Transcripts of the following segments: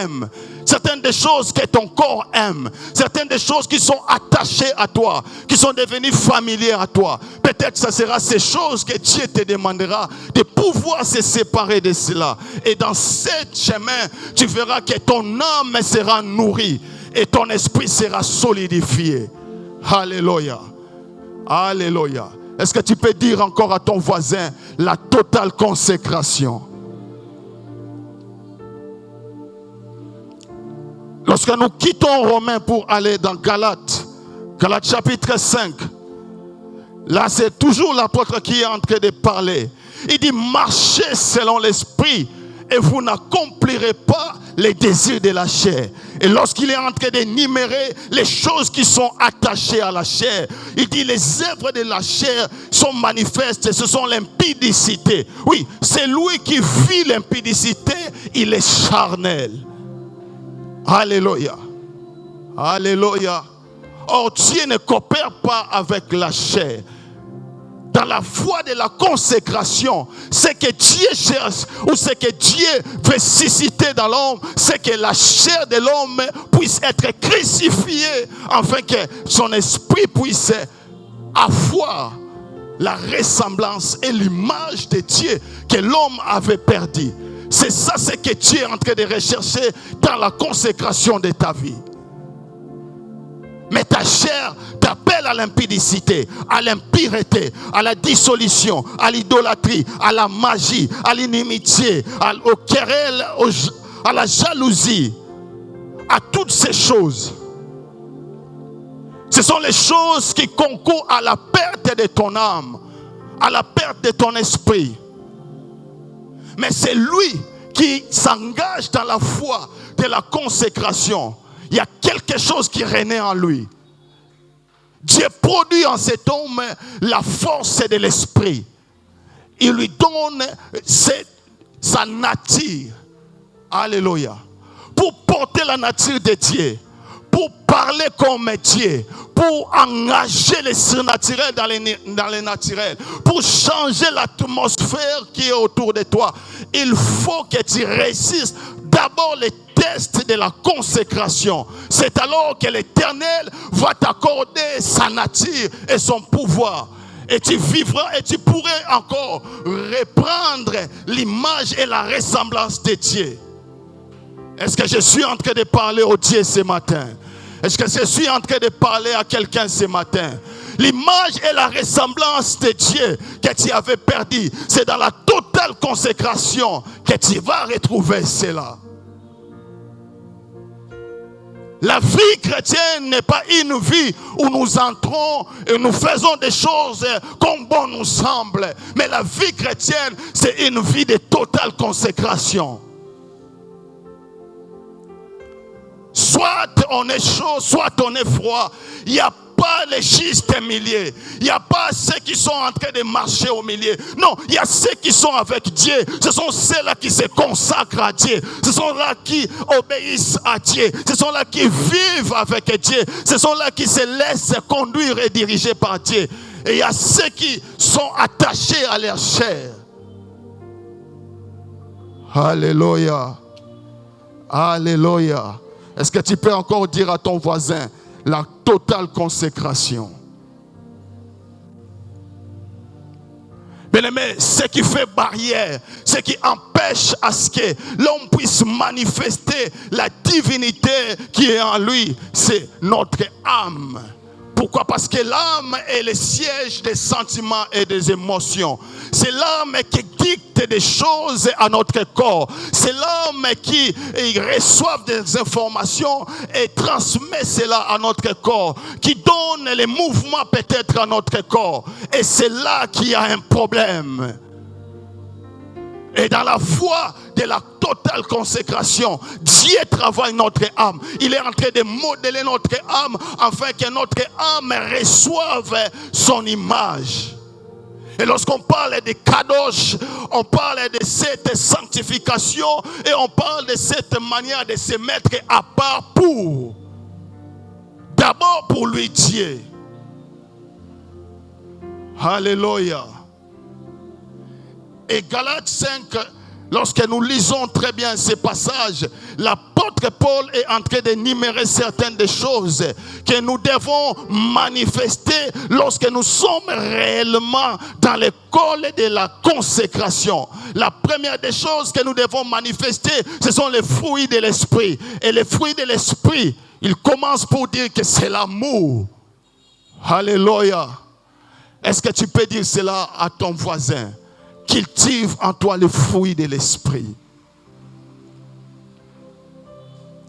aime, certaines des choses que ton corps aime, certaines des choses qui sont attachées à toi, qui sont devenues familières à toi. Peut-être que ce sera ces choses que Dieu te demandera de pouvoir se séparer de cela. Et dans ce chemin, tu verras que ton âme sera nourrie et ton esprit sera solidifié. Alléluia. Alléluia. Est-ce que tu peux dire encore à ton voisin la totale consécration? Lorsque nous quittons Romains pour aller dans Galates, Galates chapitre 5, là c'est toujours l'apôtre qui est en train de parler. Il dit marchez selon l'esprit et vous n'accomplirez pas les désirs de la chair. Et lorsqu'il est en train d'énumérer les choses qui sont attachées à la chair, il dit les œuvres de la chair sont manifestes, ce sont l'impudicité. Oui, c'est lui qui vit l'impudicité, il est charnel. Alléluia. Alléluia. Or Dieu ne coopère pas avec la chair. Dans la voie de la consécration, ce que Dieu cherche ou ce que Dieu veut susciter dans l'homme, c'est que la chair de l'homme puisse être crucifiée afin que son esprit puisse avoir la ressemblance et l'image de Dieu que l'homme avait perdu. C'est ça ce que Dieu est en train de rechercher dans la consécration de ta vie. Mais ta chair t'appelle à l'impudicité, à l'impureté, à la dissolution, à l'idolâtrie, à la magie, à l'inimitié, aux querelles, à la jalousie, à toutes ces choses. Ce sont les choses qui concourent à la perte de ton âme, à la perte de ton esprit. Mais c'est lui qui s'engage dans la foi de la consécration. Il y a quelque chose qui renaît en lui. Dieu produit en cet homme la force de l'esprit. Il lui donne sa nature. Alléluia. Pour porter la nature de Dieu. Pour parler comme Dieu. Pour engager le surnaturel dans les naturels. Pour changer l'atmosphère qui est autour de toi. Il faut que tu réussisses d'abord les tests de la consécration. C'est alors que l'Éternel va t'accorder sa nature et son pouvoir. Et tu vivras et tu pourrais encore reprendre l'image et la ressemblance de Dieu. Est-ce que je suis en train de parler au Dieu ce matin? Est-ce que je suis en train de parler à quelqu'un ce matin? L'image et la ressemblance de Dieu que tu avais perdu, c'est dans la totale consécration que tu vas retrouver cela. La vie chrétienne n'est pas une vie où nous entrons et nous faisons des choses comme bon nous semble. Mais la vie chrétienne, c'est une vie de totale consécration. Soit on est chaud, soit on est froid. Il n'y a pas les justes milieux. Il n'y a pas ceux qui sont en train de marcher au milieu. Non, il y a ceux qui sont avec Dieu. Ce sont ceux-là qui se consacrent à Dieu. Ce sont là qui obéissent à Dieu. Ce sont là qui vivent avec Dieu. Ce sont là qui se laissent conduire et diriger par Dieu. Et il y a ceux qui sont attachés à leur chair. Alléluia. Alléluia. Est-ce que tu peux encore dire à ton voisin la totale consécration? Bien-aimé, ce qui fait barrière, ce qui empêche à ce que l'homme puisse manifester la divinité qui est en lui, c'est notre âme. Pourquoi? Parce que l'âme est le siège des sentiments et des émotions. C'est l'âme qui dicte des choses à notre corps. C'est l'âme qui reçoit des informations et transmet cela à notre corps. Qui donne les mouvements peut-être à notre corps. Et c'est là qu'il y a un problème. Et dans la voie de la totale consécration, Dieu travaille notre âme. Il est en train de modeler notre âme afin que notre âme reçoive son image. Et lorsqu'on parle de kadosh, on parle de cette sanctification et on parle de cette manière de se mettre à part pour. D'abord pour lui Dieu. Alléluia. Et Galates 5, lorsque nous lisons très bien ces passages, l'apôtre l'apôtre Paul est en train d'énumérer certaines des choses que nous devons manifester lorsque nous sommes réellement dans l'école de la consécration. La première des choses que nous devons manifester, ce sont les fruits de l'esprit. Et les fruits de l'esprit, il commence pour dire que c'est l'amour. Alléluia. Est-ce que tu peux dire cela à ton voisin? Cultive en toi le fruit de l'esprit.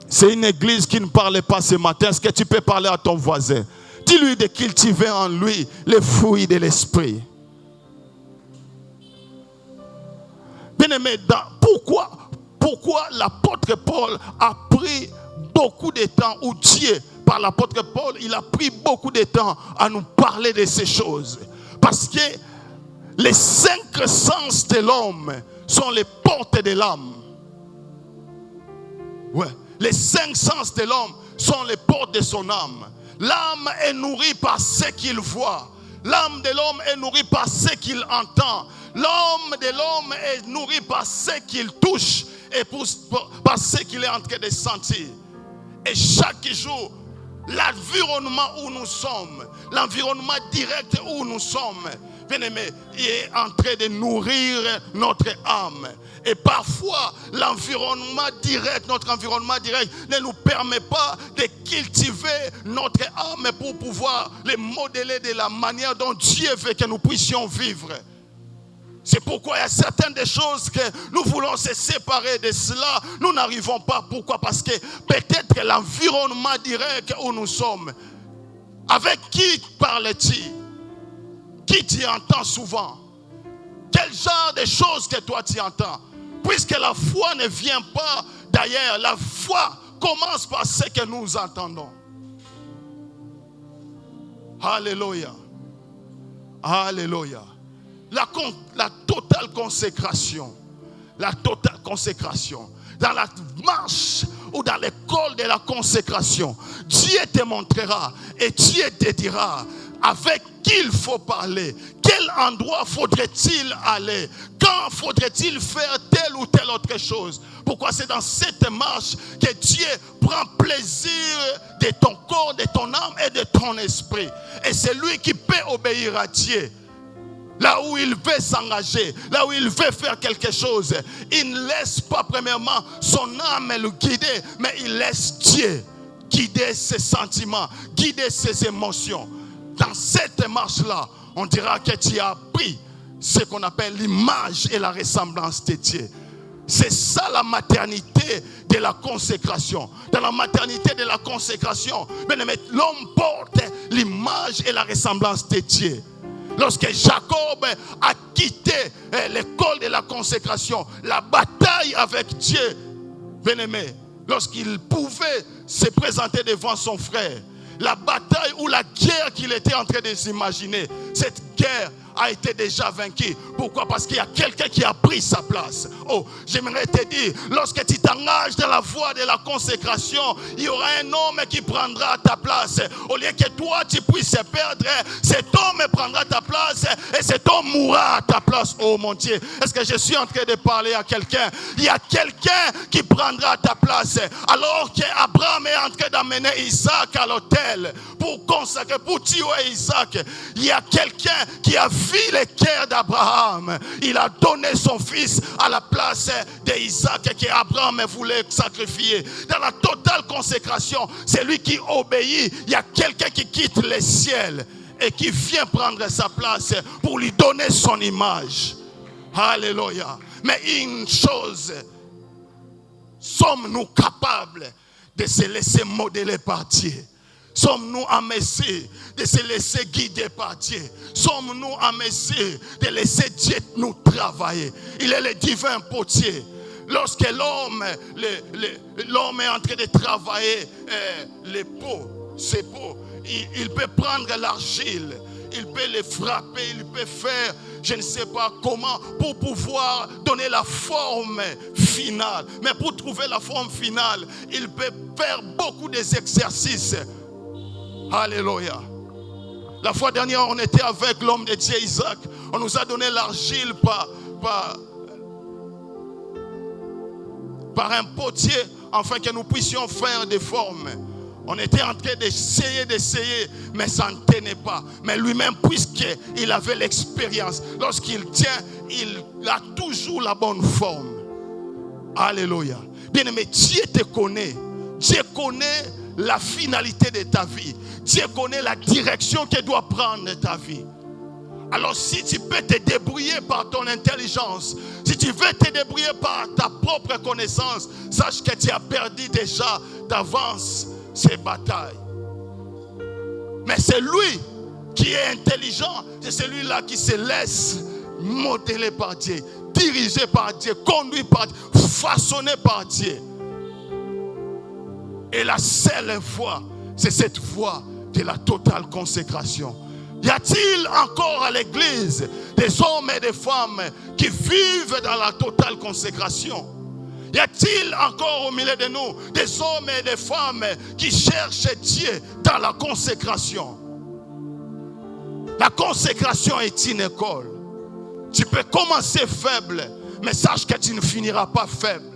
C'est une église qui ne parlait pas ce matin. Est-ce que tu peux parler à ton voisin? Dis-lui de cultiver en lui les fruits de l'esprit. Bien-aimé, pourquoi l'apôtre Paul a pris beaucoup de temps, ou Dieu, par l'apôtre Paul, il a pris beaucoup de temps à nous parler de ces choses? Parce que les 5 sens de l'homme sont les portes de l'âme. Ouais. Les 5 sens de l'homme sont les portes de son âme. L'âme est nourrie par ce qu'il voit. L'âme de l'homme est nourrie par ce qu'il entend. L'âme de l'homme est nourrie par ce qu'il touche et par ce qu'il est en train de sentir. Et chaque jour, l'environnement où nous sommes, l'environnement direct où nous sommes, bien-aimé, il est en train de nourrir notre âme. Et parfois, notre environnement direct ne nous permet pas de cultiver notre âme pour pouvoir les modeler de la manière dont Dieu veut que nous puissions vivre. C'est pourquoi il y a certaines des choses que nous voulons se séparer de cela. Nous n'arrivons pas. Pourquoi? Parce que peut-être l'environnement direct où nous sommes, avec qui parles-tu? Qui tu entends souvent? Quel genre de choses que toi tu entends? Puisque la foi ne vient pas d'ailleurs, la foi commence par ce que nous entendons. Alléluia. Alléluia. La totale consécration. La totale consécration. Dans la marche ou dans l'école de la consécration, Dieu te montrera et Dieu te dira avec qui il faut parler, quel endroit faudrait-il aller, quand faudrait-il faire telle ou telle autre chose. Pourquoi? C'est dans cette marche que Dieu prend plaisir de ton corps, de ton âme et de ton esprit. Et c'est lui qui peut obéir à Dieu. Là où il veut s'engager, là où il veut faire quelque chose, il ne laisse pas premièrement son âme le guider, mais il laisse Dieu guider ses sentiments, guider ses émotions. Dans cette marche-là, on dira que tu as appris ce qu'on appelle l'image et la ressemblance de Dieu. C'est ça la maternité de la consécration. Dans la maternité de la consécration, l'homme porte l'image et la ressemblance de Dieu. Lorsque Jacob a quitté l'école de la consécration, la bataille avec Dieu, bien-aimé, lorsqu'il pouvait se présenter devant son frère, la bataille ou la guerre qu'il était en train de s'imaginer, cette guerre a été déjà vaincu. Pourquoi? Parce qu'il y a quelqu'un qui a pris sa place. Oh, j'aimerais te dire, lorsque tu t'engages dans la voie de la consécration, il y aura un homme qui prendra ta place. Au lieu que toi tu puisses perdre, cet homme prendra ta place et cet homme mourra à ta place. Oh mon Dieu, est-ce que je suis en train de parler à quelqu'un? Il y a quelqu'un qui prendra ta place. Alors qu'Abraham est en train d'amener Isaac à l'autel pour consacrer, pour tuer Isaac, il y a quelqu'un qui a vu le cœur d'Abraham. Il a donné son fils à la place d'Isaac que Abraham voulait sacrifier. Dans la totale consécration, c'est lui qui obéit. Il y a quelqu'un qui quitte le ciel et qui vient prendre sa place pour lui donner son image. Alléluia. Mais une chose, sommes-nous capables de se laisser modeler par Dieu? Sommes-nous en mesure de se laisser guider par Dieu? Sommes-nous en mesure de laisser Dieu nous travailler? Il est le divin potier. Lorsque l'homme est en train de travailler les pots, ces pots, il peut prendre l'argile, il peut les frapper, il peut faire je ne sais pas comment pour pouvoir donner la forme finale. Mais pour trouver la forme finale, il peut faire beaucoup d'exercices. Alléluia. La fois dernière, on était avec l'homme de Dieu Isaac. On nous a donné l'argile par un potier afin que nous puissions faire des formes. On était en train d'essayer, mais ça ne tenait pas. Mais lui-même, puisqu'il avait l'expérience, lorsqu'il tient, il a toujours la bonne forme. Alléluia. Bien-aimé, Dieu te connaît. Dieu connaît la finalité de ta vie. Dieu connaît la direction que doit prendre ta vie. Alors si tu peux te débrouiller par ton intelligence, si tu veux te débrouiller par ta propre connaissance, sache que tu as perdu déjà d'avance ces batailles. Mais c'est lui qui est intelligent, c'est celui-là qui se laisse modeler par Dieu, dirigé par Dieu, conduit par Dieu, façonné par Dieu. Et la seule voie, c'est cette voie de la totale consécration. Y a-t-il encore à l'église des hommes et des femmes qui vivent dans la totale consécration? Y a-t-il encore au milieu de nous des hommes et des femmes qui cherchent Dieu dans la consécration? La consécration est une école. Tu peux commencer faible, mais sache que tu ne finiras pas faible.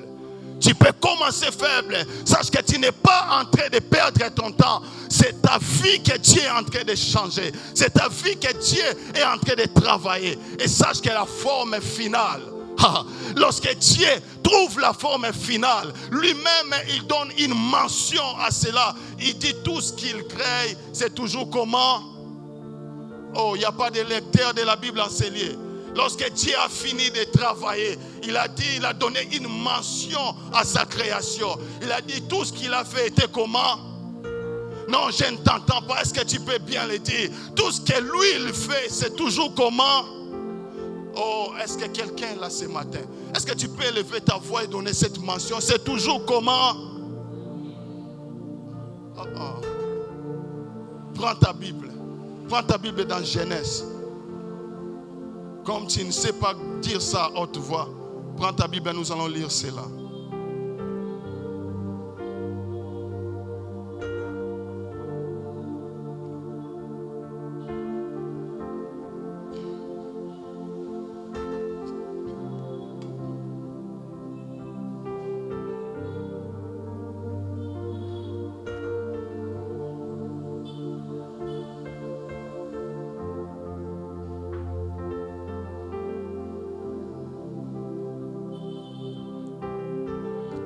Tu peux commencer faible, sache que tu n'es pas en train de perdre ton temps. C'est ta vie que Dieu est en train de changer. C'est ta vie que Dieu est en train de travailler. Et sache que la forme finale, lorsque Dieu trouve la forme finale, lui-même il donne une mention à cela. Il dit tout ce qu'il crée, c'est toujours comment? Oh, il n'y a pas de lecteur de la Bible enseigné. Lorsque Dieu a fini de travailler, il a dit, il a donné une mention à sa création. Il a dit tout ce qu'il a fait était comment? Non, je ne t'entends pas. Est-ce que tu peux bien le dire? Tout ce que lui il fait, c'est toujours comment? Oh, est-ce que quelqu'un là ce matin? Est-ce que tu peux élever ta voix et donner cette mention? C'est toujours comment? Prends ta Bible. Prends ta Bible dans Genèse. Comme tu ne sais pas dire ça à haute voix, prends ta Bible et nous allons lire cela.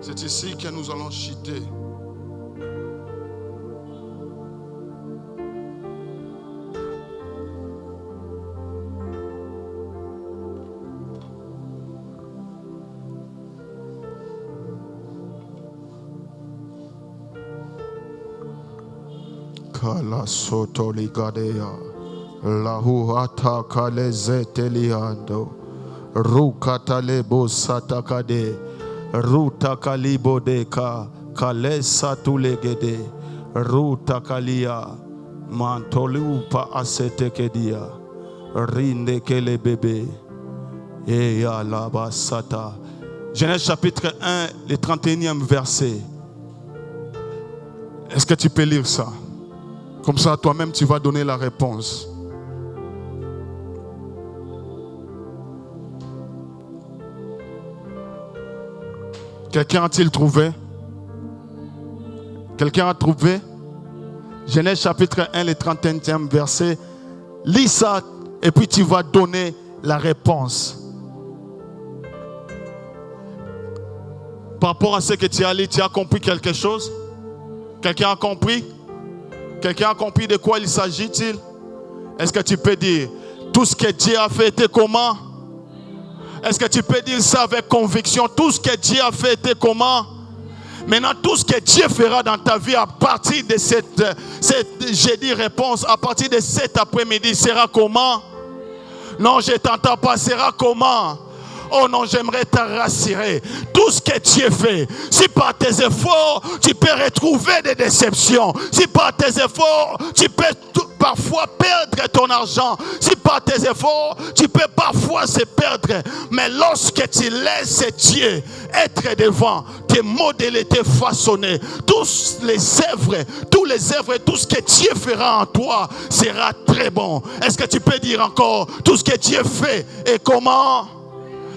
C'est ici que nous allons chuter. Kala soto ligadea, lahu ataka lezeteliando, rukata lebo satakade. Ruta kalibo deka kalesa tulegede ruta kalia mantolupa asetekedia rinde kele bébé et ya la basata. Genèse chapitre 1, le 31e verset. Est-ce que tu peux lire ça? Comme ça toi-même tu vas donner la réponse. Quelqu'un a-t-il trouvé? Quelqu'un a trouvé? Genèse chapitre 1, le 31e verset. Lis ça et puis tu vas donner la réponse. Par rapport à ce que tu as lu, tu as compris quelque chose? Quelqu'un a compris? Quelqu'un a compris de quoi il s'agit-il? Est-ce que tu peux dire tout ce que Dieu a fait était comment? Est-ce que tu peux dire ça avec conviction? Tout ce que Dieu a fait était comment? Maintenant, tout ce que Dieu fera dans ta vie à partir de cette j'ai dit réponse, à partir de cet après-midi sera comment? Non, je ne t'entends pas, sera comment? Oh non, j'aimerais te rassurer. Tout ce que Dieu fait, si par tes efforts, tu peux retrouver des déceptions. Si par tes efforts, tu peux parfois perdre ton argent. Si par tes efforts, tu peux parfois se perdre. Mais lorsque tu laisses Dieu être devant, te modeler, te façonner, tous les œuvres, tout ce que Dieu fera en toi sera très bon. Est-ce que tu peux dire encore, tout ce que Dieu fait et comment?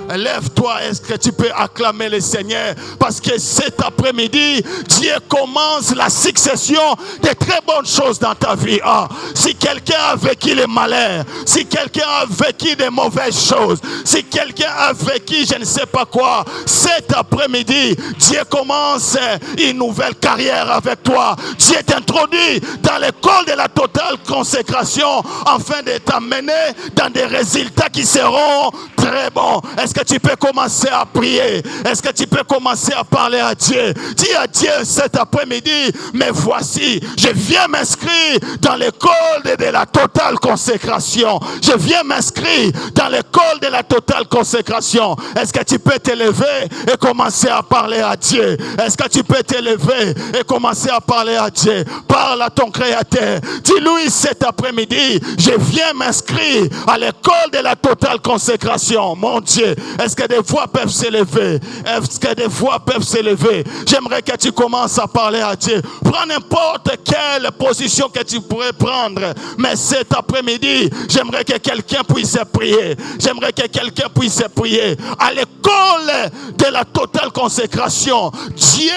Lève-toi, est-ce que tu peux acclamer le Seigneur? Parce que cet après-midi, Dieu commence la succession de très bonnes choses dans ta vie. Ah, si quelqu'un a vécu les malheurs, si quelqu'un a vécu des mauvaises choses, si quelqu'un a vécu je ne sais pas quoi, cet après-midi, Dieu commence une nouvelle carrière avec toi. Dieu t'introduit dans l'école de la totale consécration afin de t'amener dans des résultats qui seront très bons. Est-ce que tu peux commencer à prier? Est-ce que tu peux commencer à parler à Dieu? Dis à Dieu cet après-midi, mais voici, je viens m'inscrire dans l'école de la totale consécration. Je viens m'inscrire dans l'école de la totale consécration. Est-ce que tu peux t'élever et commencer à parler à Dieu? Est-ce que tu peux t'élever et commencer à parler à Dieu? Parle à ton Créateur. Dis-lui cet après-midi, je viens m'inscrire à l'école de la totale consécration. Mon Dieu, est-ce que des voix peuvent s'élever? Est-ce que des voix peuvent s'élever? J'aimerais que tu commences à parler à Dieu. Prends n'importe quelle position que tu pourrais prendre. Mais cet après-midi, j'aimerais que quelqu'un puisse prier. J'aimerais que quelqu'un puisse prier. À l'école de la totale consécration, Dieu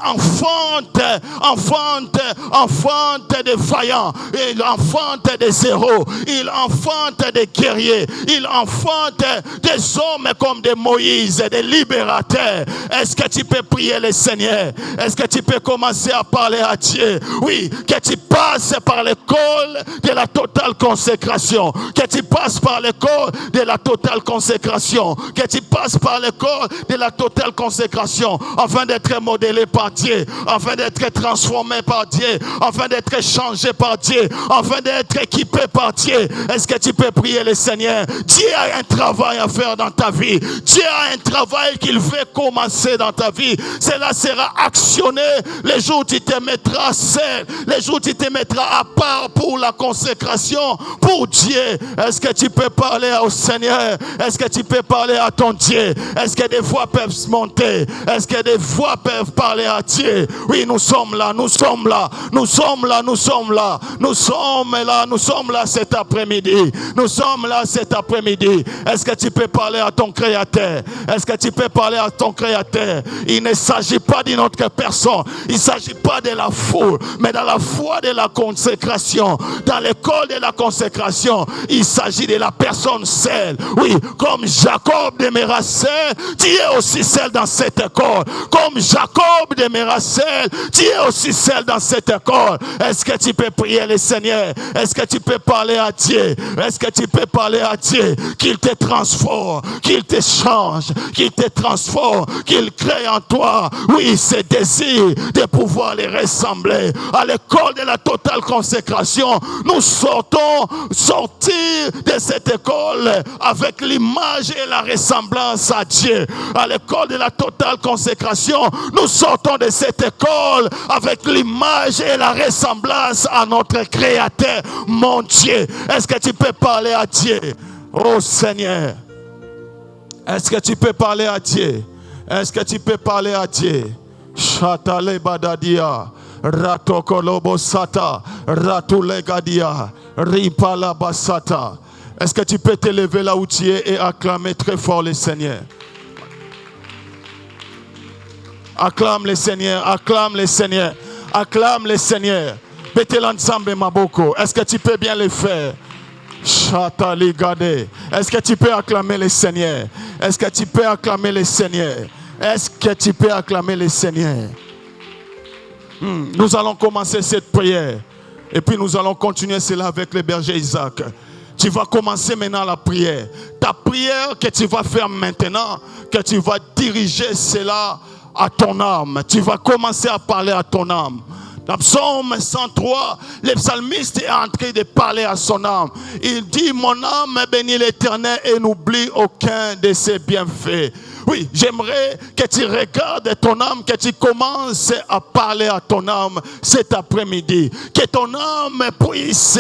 enfante des vaillants. Il enfante des héros. Il enfante des guerriers. Il enfante des hommes comme des Moïse, des libérateurs. Est-ce que tu peux prier le Seigneur? Est-ce que tu peux commencer à parler à Dieu? Oui, que tu passes par l'école de la totale consécration. Que tu passes par l'école de la totale consécration. Que tu passes par l'école de la totale consécration afin d'être modélé par Dieu, afin d'être transformé par Dieu, afin d'être changé par Dieu, afin d'être équipé par Dieu. Est-ce que tu peux prier le Seigneur? Dieu a un travail à faire dans ta vie. Dieu a un travail qu'il veut commencer dans ta vie. Cela sera actionné les jours où tu te mettras seul, les jours où tu te mettras à part pour la consécration pour Dieu. Est-ce que tu peux parler au Seigneur? Est-ce que tu peux parler à ton Dieu? Est-ce que des voix peuvent se monter? Est-ce que des voix peuvent parler à Dieu? Oui, nous sommes là, nous sommes là, nous sommes là, nous sommes là, nous sommes là, nous sommes là cet après-midi. Nous sommes là cet après-midi. Est-ce que tu peux parler à ton Créateur? Est-ce que tu peux parler à ton Créateur? Il ne s'agit pas d'une autre personne. Il ne s'agit pas de la foule, mais dans la foi de la consécration, dans l'école de la consécration, il s'agit de la personne seule. Oui, comme Jacob demeura seul, tu es aussi seul dans cette école. Comme Jacob demeura seul, tu es aussi seul dans cette école. Est-ce que tu peux prier le Seigneur? Est-ce que tu peux parler à Dieu? Est-ce que tu peux parler à Dieu? Qu'il te transforme, qu'il te change, qu'il te transforme, qu'il crée en toi, oui, ce désir de pouvoir les ressembler. À l'école de la totale consécration, nous sortir de cette école avec l'image et la ressemblance à Dieu. À l'école de la totale consécration, nous sortons de cette école avec l'image et la ressemblance à notre Créateur, mon Dieu. Est-ce que tu peux parler à Dieu? Oh Seigneur, est-ce que tu peux parler à Dieu? Est-ce que tu peux parler à Dieu? Chatale badadia, ratokolobo sata, ratule gadia, ripala basata. Est-ce que tu peux te lever là où tu es et acclamer très fort le Seigneur? Acclame le Seigneur, acclame le Seigneur, acclame le Seigneur. Mettez l'ensemble maboko. Est-ce que tu peux bien le faire? Est-ce que tu peux acclamer le Seigneur? Est-ce que tu peux acclamer le Seigneur? Est-ce que tu peux acclamer le Seigneur? Nous allons commencer cette prière. Et puis nous allons continuer cela avec le berger Isaac. Tu vas commencer maintenant la prière. Ta prière que tu vas faire maintenant, que tu vas diriger cela à ton âme. Tu vas commencer à parler à ton âme. Dans Psaume 103, le psalmiste est en train de parler à son âme. Il dit, mon âme bénit l'Éternel et n'oublie aucun de ses bienfaits. Oui, j'aimerais que tu regardes ton âme, que tu commences à parler à ton âme cet après-midi. Que ton âme puisse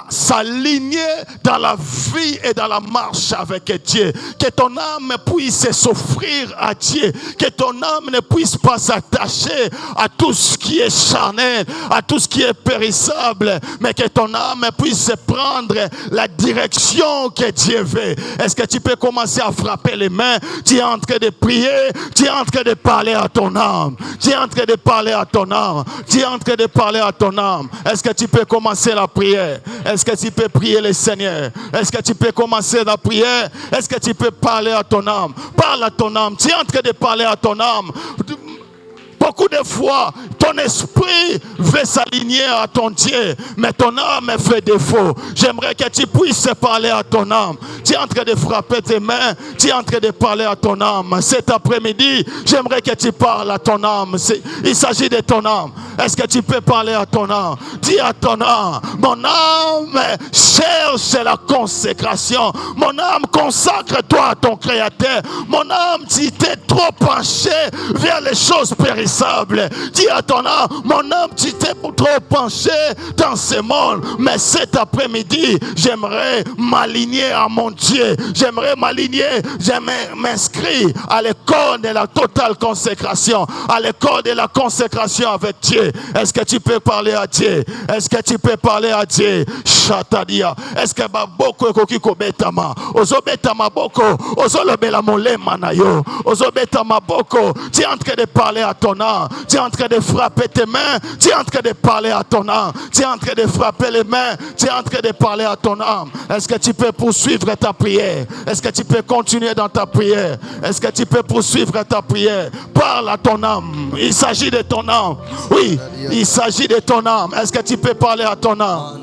s'aligner dans la vie et dans la marche avec Dieu. Que ton âme puisse s'offrir à Dieu. Que ton âme ne puisse pas s'attacher à tout ce qui est charnel, à tout ce qui est périssable, mais que ton âme puisse prendre la direction que Dieu veut. Est-ce que tu peux commencer à frapper les mains? Tu es en train de prier, tu es en train de parler à ton âme. Tu es en train de parler à ton âme. Tu es en train de parler à ton âme. Est-ce que tu peux commencer la prière? Est-ce que tu peux prier le Seigneur? Est-ce que tu peux commencer la prière? Est-ce que tu peux parler à ton âme? Parle à ton âme. Tu es en train de parler à ton âme. Beaucoup de fois, ton esprit veut s'aligner à ton Dieu, mais ton âme fait défaut. J'aimerais que tu puisses parler à ton âme. Tu es en train de frapper tes mains, tu es en train de parler à ton âme. Cet après-midi, j'aimerais que tu parles à ton âme. Il s'agit de ton âme. Est-ce que tu peux parler à ton âme? Dis à ton âme, mon âme cherche la consécration. Mon âme, consacre-toi à ton Créateur. Mon âme, tu t'es trop penché vers les choses périssables. Dis à ton âme, mon âme, tu t'es trop penché dans ce monde. Mais cet après-midi, j'aimerais m'aligner à mon Dieu. J'aimerais m'aligner, j'aimerais m'inscrire à l'école de la totale consécration. À l'école de la consécration avec Dieu. Est-ce que tu peux parler à Dieu? Est-ce que tu peux parler à Dieu? Chatadia. Est-ce que beaucoup kokiko betama? Ozobetama boko. Ozolobela molema na yo. Ozobetama boko. Tu es en train de parler à ton âme. Tu es en train de frapper tes mains. Tu es en train de parler à ton âme. Tu es en train de frapper les mains. Tu es en train de parler à ton âme. Est-ce que tu peux poursuivre ta prière? Est-ce que tu peux continuer dans ta prière? Est-ce que tu peux poursuivre ta prière? Parle à ton âme. Il s'agit de ton âme. Oui, il s'agit de ton âme. Est-ce que tu peux parler à ton âme?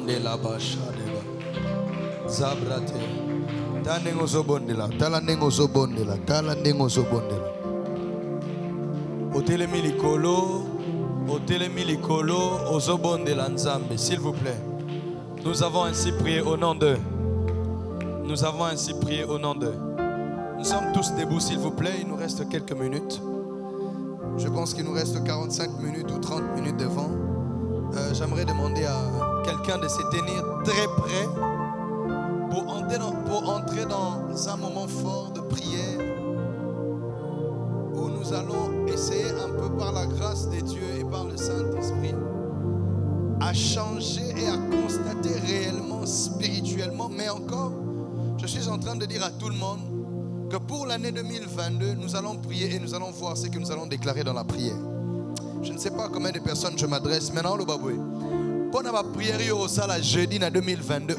S'il vous plaît. Nous avons ainsi prié au nom d'eux. Nous avons ainsi prié au nom d'eux. Nous sommes tous debout, s'il vous plaît. Il nous reste quelques minutes. Je pense qu'il nous reste 45 minutes ou 30 minutes devant. J'aimerais demander à quelqu'un de se tenir très près pour entrer dans un moment fort de prière où nous allons essayer un peu par la grâce de Dieu et par le Saint-Esprit à changer et à constater réellement, spirituellement, mais encore, je suis en train de dire à tout le monde que pour l'année 2022, nous allons prier et nous allons voir ce que nous allons déclarer dans la prière. Je ne sais pas à combien de personnes je m'adresse maintenant, le baboué. Pour la prière au sala jeudi 2022.